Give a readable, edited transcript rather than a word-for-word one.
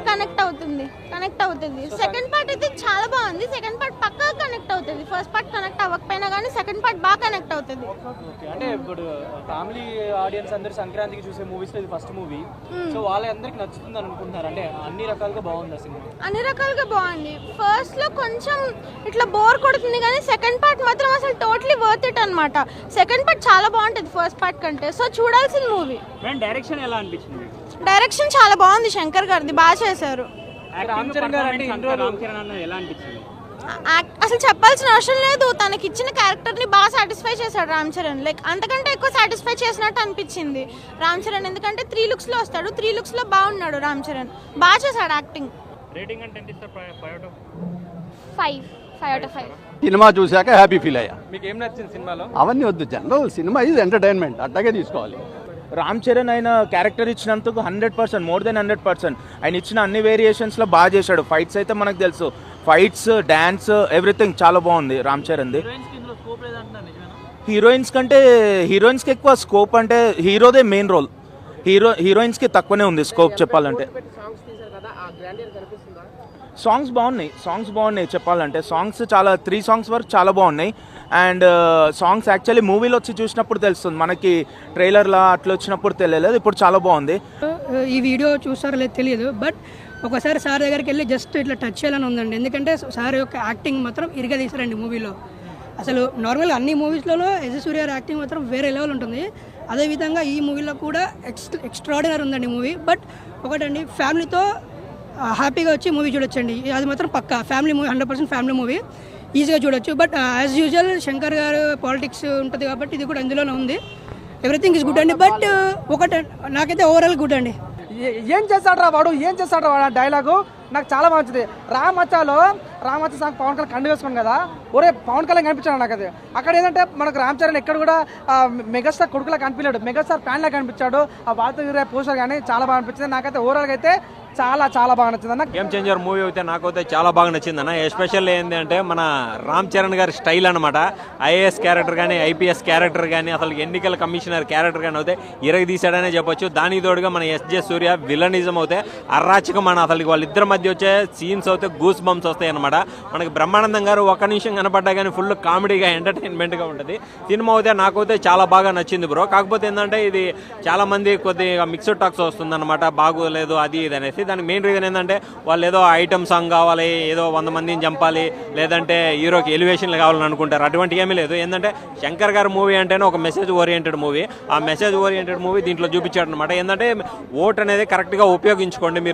Connect అవుతుంది second part అయితే చాలా బాగుంది. సెకండ్ పార్ట్ పక్కా కనెక్ట్ అవుతుంది. ఫస్ట్ పార్ట్ కనెక్ట్ అవ్వకపోయినా కానీ సెకండ్ పార్ట్ బాగా కనెక్ట్ అవుతుంది. అంటే ఇప్పుడు ఫ్యామిలీ ఆడియన్స్ అందరూ సంక్రాంతికి చూసే మూవీస్ లో ఇది ఫస్ట్ మూవీ, సో వాళ్ళందరికి నచ్చుతుంది అనుకుంటున్నారు. అంటే అన్ని రకాలుగా బాగుంది సినిమా. అన్ని రకాలుగా బాగుంది. ఫస్ట్ లో కొంచెం ఇట్లా బోర్ కొడుతుంది కానీ సెకండ్ పార్ట్ మాత్రం అసలు టోటలీ వర్త్ ఇట్ అన్నమాట. సెకండ్ పార్ట్ చాలా బాగుంటుంది ఫస్ట్ పార్ట్ కంటే. సో చూడాల్సిన మూవీ. డైరెక్షన్ ఎలా అనిపించింది? డైరెక్షన్ చాలా బాగుంది. శంకర్ గారిది బాగా చేశారు. రామ్ చరణ్ గారు అంటే ఎలా అనిపించింది? అసలు చెప్పాల్సిన అవసరం లేదు. తనకి ఇచ్చిన క్యారెక్టర్ ని బాగా సాటిస్ఫై చేశాడు రామ్ చరణ్. లైక్ అంతకంటే ఎక్కువ సాటిస్ఫై చేసినట్టు అనిపించింది రామ్ చరణ్. ఎందుకంటే 3 looks లో వస్తాడు. 3 looks లో బాగున్నాడు రామ్ చరణ్. బాగా చేశాడు యాక్టింగ్. రేటింగ్ అంటే ఎంత ఇస్తారు? 5 out of 5. సినిమా చూశాక హ్యాపీ ఫీల్ అయ్యా. మీకు ఏం నచ్చింది సినిమాలో? అవన్నీ వద్దు, జనరల్ సినిమా ఇది ఎంటర్టైన్మెంట్, అట్లాగే తీసుకోవాలి. రామ్ చరణ్ ఆయన క్యారెక్టర్ ఇచ్చినందుకు 100%, మోర్ దెన్ 100%. ఆయన ఇచ్చిన అన్ని వేరియేషన్స్లో బాగా చేశాడు. ఫైట్స్ అయితే మనకు తెలుసు, ఫైట్స్, డ్యాన్స్, ఎవ్రీథింగ్ చాలా బాగుంది రామ్ చరణ్ది. హీరోయిన్స్కి ఎక్కువ స్కోప్ అంటే హీరోదే మెయిన్ రోల్. హీరోయిన్స్కి తక్కువనే ఉంది స్కోప్ చెప్పాలంటే. సాంగ్స్ బాగున్నాయి చెప్పాలంటే. సాంగ్స్ చాలా 3 songs వరకు చాలా బాగున్నాయి. అండ్ సాంగ్స్ యాక్చువల్లీ మూవీలో వచ్చి చూసినప్పుడు తెలుస్తుంది, మనకి ట్రైలర్లా అట్లా వచ్చినప్పుడు తెలియలేదు. ఇప్పుడు చాలా బాగుంది. ఈ వీడియో చూస్తారో లేదు తెలియదు, బట్ ఒకసారి సార్ దగ్గరికి వెళ్ళి జస్ట్ ఇట్లా టచ్ చేయాలని ఉందండి. ఎందుకంటే సార్ యొక్క యాక్టింగ్ మాత్రం ఇరుగా తీసారండి మూవీలో. అసలు నార్మల్గా అన్ని మూవీస్లోనూ ఎస్ సూర్య గారి యాక్టింగ్ మాత్రం వేరే లెవెల్ ఉంటుంది. అదేవిధంగా ఈ మూవీలో కూడా ఎక్స్ట్రాడినరీ ఉందండి మూవీ. బట్ ఒకటండి, ఫ్యామిలీతో హ్యాపీగా వచ్చి మూవీ చూడొచ్చండి. అది మాత్రం పక్కా ఫ్యామిలీ మూవీ, 100% ఫ్యామిలీ మూవీ, ఈజీగా చూడొచ్చు. బట్ యాజ్ యూజువల్ శంకర్ గారు పాలిటిక్స్ ఉంటుంది కాబట్టి ఇది కూడా అందులోనే ఉంది. ఎవ్రీథింగ్ ఇస్ గుడ్ అండి. బట్ ఒకటి నాకైతే ఓవరాల్ గుడ్ అండి. ఏం చేస్తాడ్రా వాడు డైలాగు నాకు చాలా మంచిది. రామచ్చాలో రామచ్చ సాంగ్ పవన్ కళ్యాణ్ కండు వేసుకున్నాను కదా, ఒరే పవన్ కళ్యాణ్ కనిపించాడు నాకు. అది అక్కడ ఏంటంటే మనకు రామ్ చరణ్ ఎక్కడ కూడా మెగాస్టార్ కొడుకులా కనిపించాడు, మెగాస్టార్ ఫ్యాన్లా కనిపించాడు. ఆ బాధ వీరే పోస్టర్ కానీ చాలా బాగా అనిపించింది. నాకైతే ఓవరాల్గా అయితే చాలా బాగా నచ్చింది అన్న. గేమ్ చేంజర్ మూవీ అయితే నాకైతే చాలా బాగా నచ్చింది అన్న. ఎస్పెషల్ ఏంటి అంటే మన రామ్ చరణ్ గారి స్టైల్ అనమాట. ఐఏఎస్ క్యారెక్టర్ కానీ, ఐపీఎస్ క్యారెక్టర్ కానీ, అసలు ఎన్నికల కమిషనర్ క్యారెక్టర్ కానీ అయితే ఇరగదీశాడనే చెప్పొచ్చు. దానికి తోడుగా మన ఎస్జే సూర్య విలనిజం అయితే అరాచకం అన్న. అసలు వాళ్ళిద్దరి మధ్య వచ్చే సీన్స్ అయితే గూస్ బంప్స్ వస్తాయి అనమాట. మనకి బ్రహ్మానందం గారు ఒక నిమిషం కనపడ్డా కానీ ఫుల్ కామెడీగా, ఎంటర్టైన్మెంట్గా ఉంటుంది సినిమా. అయితే నాకైతే చాలా బాగా నచ్చింది బ్రో. కాకపోతే ఏంటంటే ఇది చాలా మంది కొద్దిగా మిక్స్డ్ టాక్స్ వస్తుంది అనమాట, బాగోలేదు అది ఇది అనేసి. దానికి మెయిన్ రీజన్ ఏంటంటే వాళ్ళు ఏదో ఐటమ్ సాంగ్ కావాలి, ఏదో 100 మందిని చంపాలి, లేదంటే హీరోకి ఎలివేషన్లు కావాలని అనుకుంటారు. అటువంటి ఏమీ లేదు. ఏంటంటే శంకర్ గారి మూవీ అంటేనే ఒక మెసేజ్ ఓరియంటెడ్ మూవీ. ఆ మెసేజ్ ఓరియంటెడ్ మూవీ దీంట్లో చూపించాడు అనమాట. ఏంటంటే ఓట్ అనేది కరెక్ట్గా ఉపయోగించుకోండి మీరు.